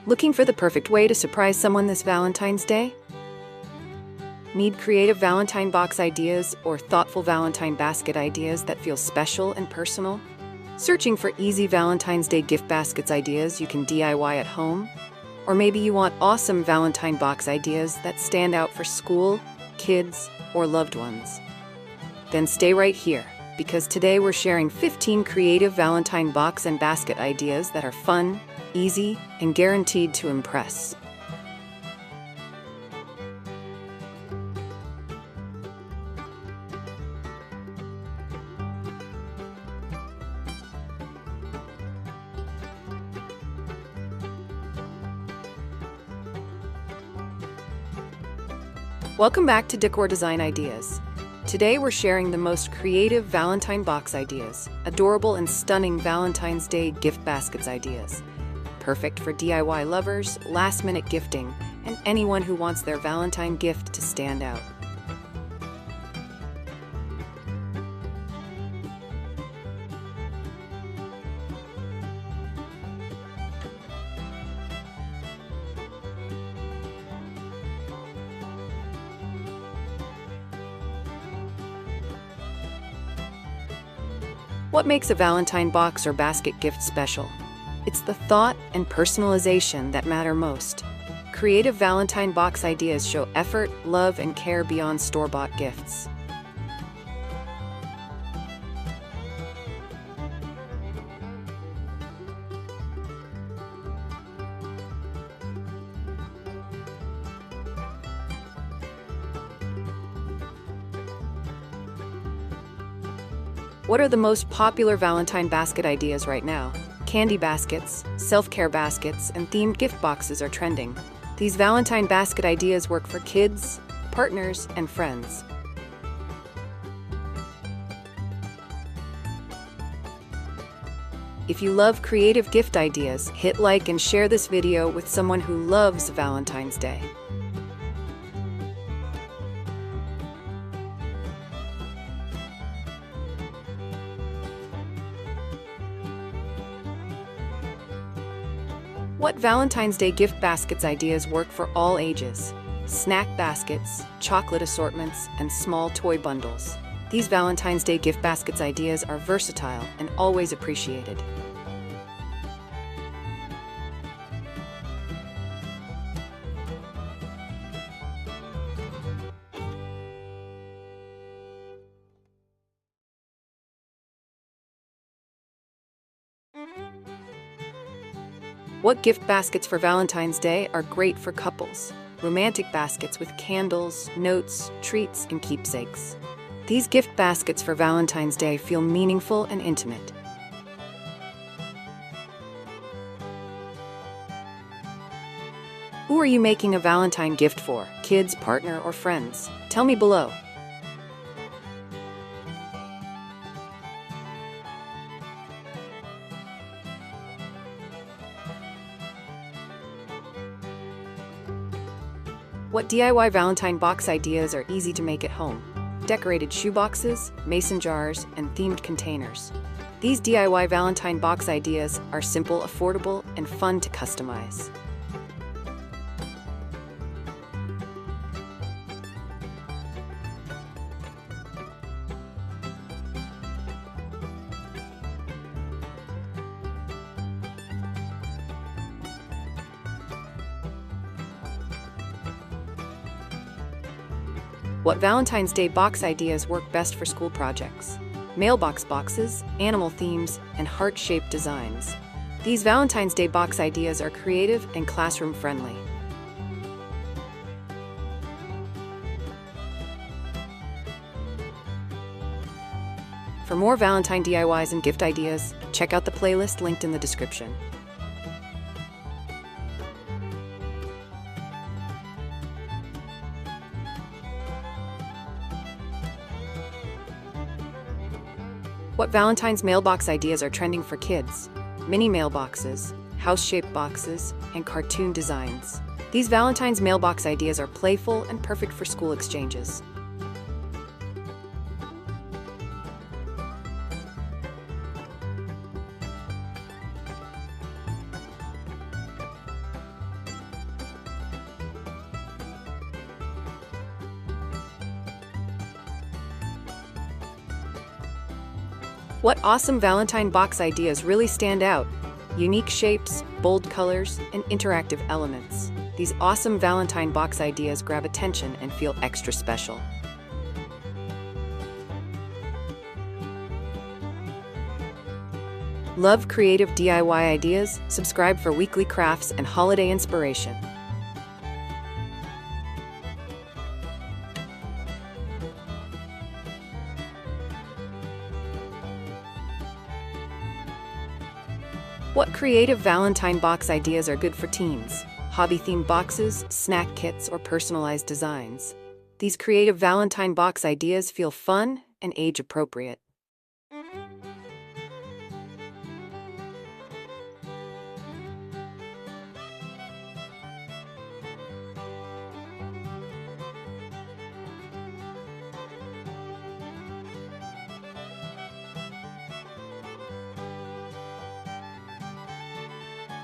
Looking for the perfect way to surprise someone this Valentine's Day? Need creative Valentine box ideas or thoughtful Valentine basket ideas that feel special and personal? Searching for easy Valentine's Day gift baskets ideas you can DIY at home? Or maybe you want awesome Valentine box ideas that stand out for school, kids, or loved ones? Then stay right here, because today we're sharing 15 creative Valentine box and basket ideas that are fun, easy, and guaranteed to impress. Welcome back to Decor Design Ideas. Today we're sharing the most creative Valentine box ideas, adorable and stunning Valentine's Day gift baskets ideas. Perfect for DIY lovers, last-minute gifting, and anyone who wants their Valentine gift to stand out. What makes a Valentine box or basket gift special? It's the thought and personalization that matter most. Creative Valentine box ideas show effort, love, and care beyond store-bought gifts. What are the most popular Valentine basket ideas right now? Candy baskets, self-care baskets, and themed gift boxes are trending. These Valentine basket ideas work for kids, partners, and friends. If you love creative gift ideas, hit like and share this video with someone who loves Valentine's Day. What Valentine's Day gift baskets ideas work for all ages? Snack baskets, chocolate assortments, and small toy bundles. These Valentine's Day gift baskets ideas are versatile and always appreciated. What gift baskets for Valentine's Day are great for couples? Romantic baskets with candles, notes, treats, and keepsakes. These gift baskets for Valentine's Day feel meaningful and intimate. Who are you making a Valentine gift for? Kids, partner, or friends? Tell me below. What DIY Valentine box ideas are easy to make at home? Decorated shoeboxes, mason jars, and themed containers. These DIY Valentine box ideas are simple, affordable, and fun to customize. What Valentine's Day box ideas work best for school projects? Mailbox boxes, animal themes, and heart-shaped designs. These Valentine's Day box ideas are creative and classroom-friendly. For more Valentine DIYs and gift ideas, check out the playlist linked in the description. What Valentine's mailbox ideas are trending for kids? Mini mailboxes, house-shaped boxes, and cartoon designs. These Valentine's mailbox ideas are playful and perfect for school exchanges. What awesome Valentine box ideas really stand out? Unique shapes, bold colors, and interactive elements. These awesome Valentine box ideas grab attention and feel extra special. Love creative DIY ideas? Subscribe for weekly crafts and holiday inspiration. What creative Valentine box ideas are good for teens? Hobby-themed boxes, snack kits, or personalized designs. These creative Valentine box ideas feel fun and age-appropriate.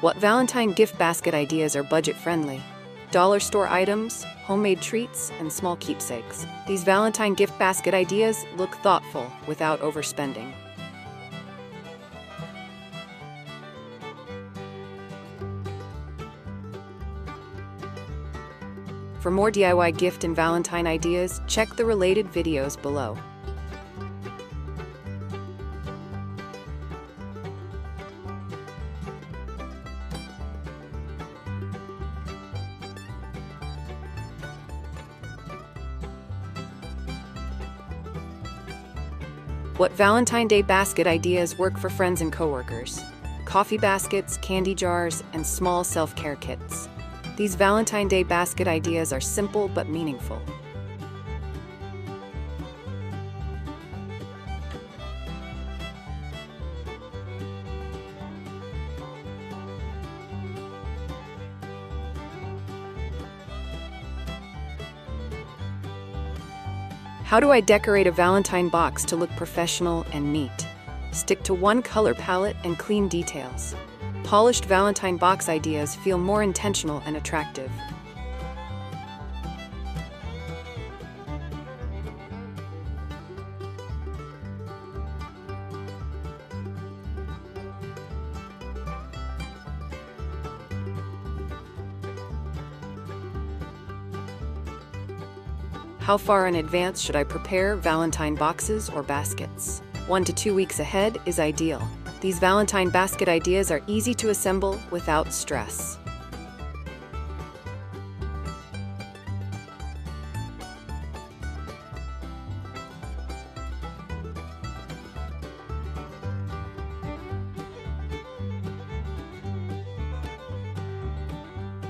What Valentine gift basket ideas are budget-friendly? Dollar store items, homemade treats, and small keepsakes. These Valentine gift basket ideas look thoughtful without overspending. For more DIY gift and Valentine ideas, check the related videos below. What Valentine Day basket ideas work for friends and coworkers? Coffee baskets, candy jars, and small self-care kits. These Valentine Day basket ideas are simple but meaningful. How do I decorate a Valentine box to look professional and neat? Stick to one color palette and clean details. Polished Valentine box ideas feel more intentional and attractive. How far in advance should I prepare Valentine boxes or baskets? 1 to 2 weeks ahead is ideal. These Valentine basket ideas are easy to assemble without stress.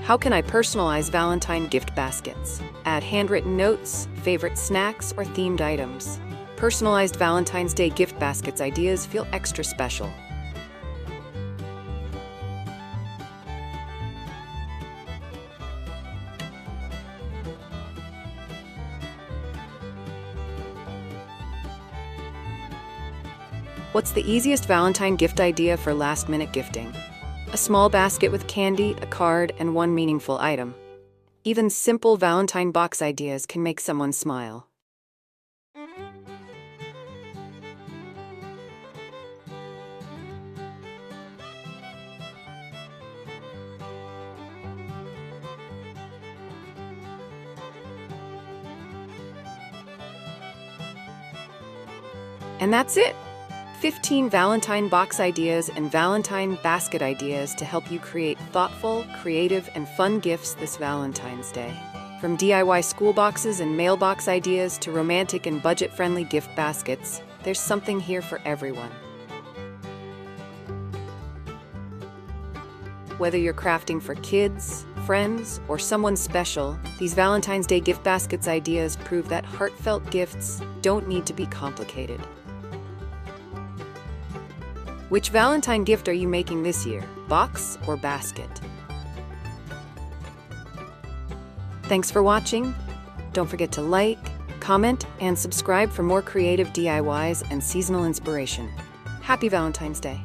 How can I personalize Valentine gift baskets? Add handwritten notes, favorite snacks, or themed items. Personalized Valentine's Day gift baskets ideas feel extra special. What's the easiest Valentine gift idea for last-minute gifting? A small basket with candy, a card, and one meaningful item. Even simple Valentine box ideas can make someone smile. And that's it! 15 Valentine box ideas and Valentine basket ideas to help you create thoughtful, creative, and fun gifts this Valentine's Day. From DIY school boxes and mailbox ideas to romantic and budget-friendly gift baskets, there's something here for everyone. Whether you're crafting for kids, friends, or someone special, these Valentine's Day gift baskets ideas prove that heartfelt gifts don't need to be complicated. Which Valentine gift are you making this year, box or basket? Thanks for watching. Don't forget to like, comment, and subscribe for more creative DIYs and seasonal inspiration. Happy Valentine's Day!